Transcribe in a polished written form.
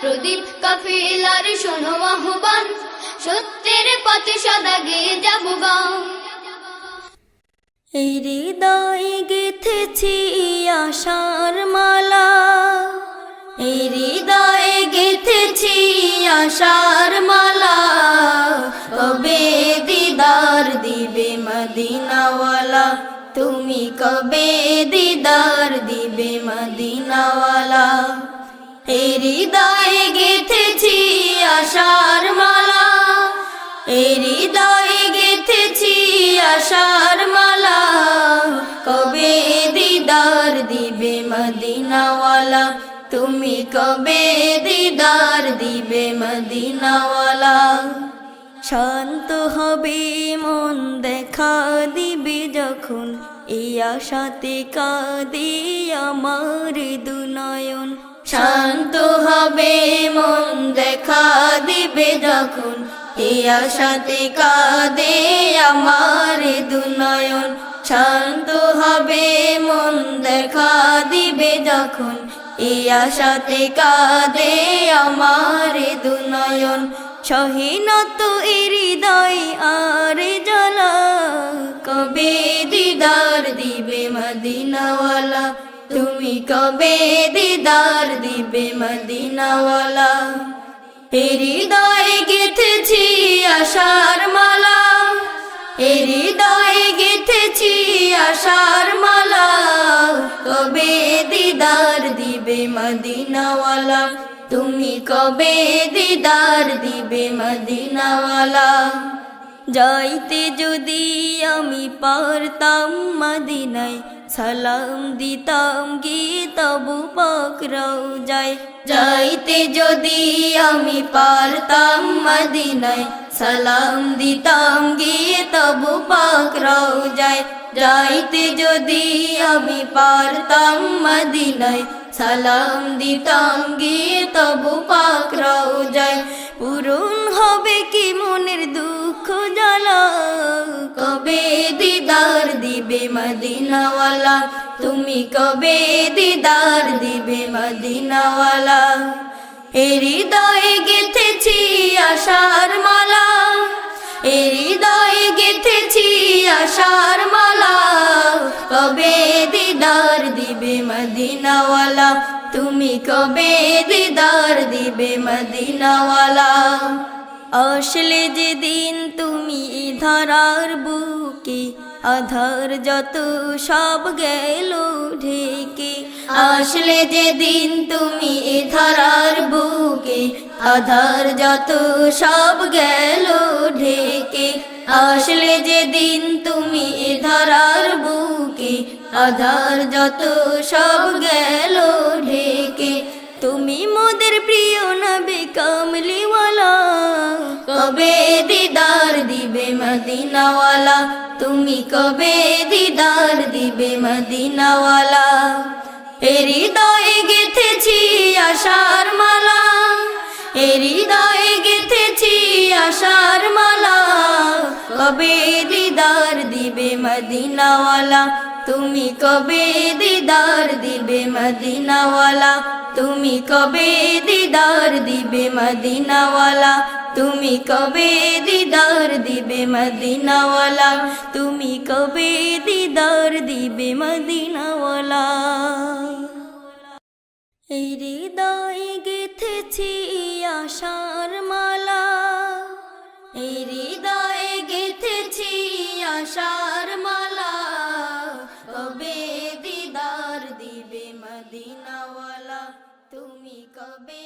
প্রদীপ কাফিলার শোনো আহ্বান, সত্যের পথে সদা গেয়ে যাব গান। এই হৃদয়ে গেঁথেছি আশার মালা, এই হৃদয়ে গেঁথেছি আশার মালা। কবে দিদার দিবে মদিনাওয়ালা, তুমি কবে দিদার দিবে মদিনাওয়ালা। এই হৃদয়ে গেঁথেছি আশার মালা, এই হৃদয়ে গেঁথেছি আশার মালা। কবে দিদার দিবে মদিনাওয়ালা, তুমি কবে দিদার দিবে মদিনাওয়ালা। শান্ত হবে মন দেখা দিবে যখন, এই আশাতে কাঁদে আমার দুনয়ন। শান্ত হবে মন দেখা দিবে যখন, এই আশাতে কাঁদে আমার দুনয়ন। শান্ত হবে মন দেখা দিবে যখন, এই আশাতে কাঁদে আমার দুনয়ন। সহিনত হৃদয় আর জ্বালা, কবে দিদার দিবে মদিনাওয়ালা, তুমি কবে দিদার দিবে মদিনাওয়ালা। হৃদয়ে গেঁথেছি আশার মালা, হৃদয়ে গেঁথেছি আশার মালা। কবে দিদার দিবে মদিনাওয়ালা, তুমি কবে দিদার দিবে মদিনাওয়ালা। যাইতে যদি আমি পারতাম মদিনায়, সালাম দিতাম গিয়ে তবু পাক রওজায়। যাইতে যদি আমি পারতাম মদিনায়, সালাম দিতাম গিয়ে তবু পাক রওজায়। যাইতে যদি আমি পারতাম মদিনায়, সালাম দিতাম গিয়ে তবু পাক রওজায়। পূরণ হবে কি মনের দুঃখ জ্বালা, কবে দিদার দিবে মদিনাওয়ালা, তুমি কবে দিদার দিবে মদিনাওয়ালা। হৃদয়ে গেঁথেছি আশার মালা, হৃদয়ে গেঁথেছি আশার মালা। কবে দিদার দিবে মদিনাওয়ালা, তুমি কবে দিদার দিবে মদিনাওয়ালা। আসলে যেদিন তুমি ধরার বুকে, আধার যত সব গেল ঢেকে। আসলে যেদিন তুমি ধরার বুকে, আধার যত সব গেল ঢেকে। আসলে যেদিন তুমি ধরার বুকে, আধার যত সব গেল ঢেকে। তুমি মোদের প্রিয় নবী কামলিওয়ালা, কবে দিদার দিবে মদিনাওয়ালা, তুমি কবে দিদার দিবে মদিনাওয়ালা। হৃদয়ে গেঁথেছি আশার মালা, হৃদয়ে গেঁথেছি আশার মালা। কবে দিদার দিবে মদিনাওয়ালা, তুমি কবে দিদার দিবে মদিনাওয়ালা। তুমি কবে দিদার দিবে মদিনাওয়ালা, তুমি কবে দিদার দিবে মদিনাওয়ালা। তুমি কবে দিদার দিবে মদিনাওয়ালা। এই হৃদয়ে গেঁথেছি আশার মালা, এই হৃদয়ে গেঁথেছি আশার মালা। কবে দিদার দিবে মদিনাওয়ালা, তুমি কবে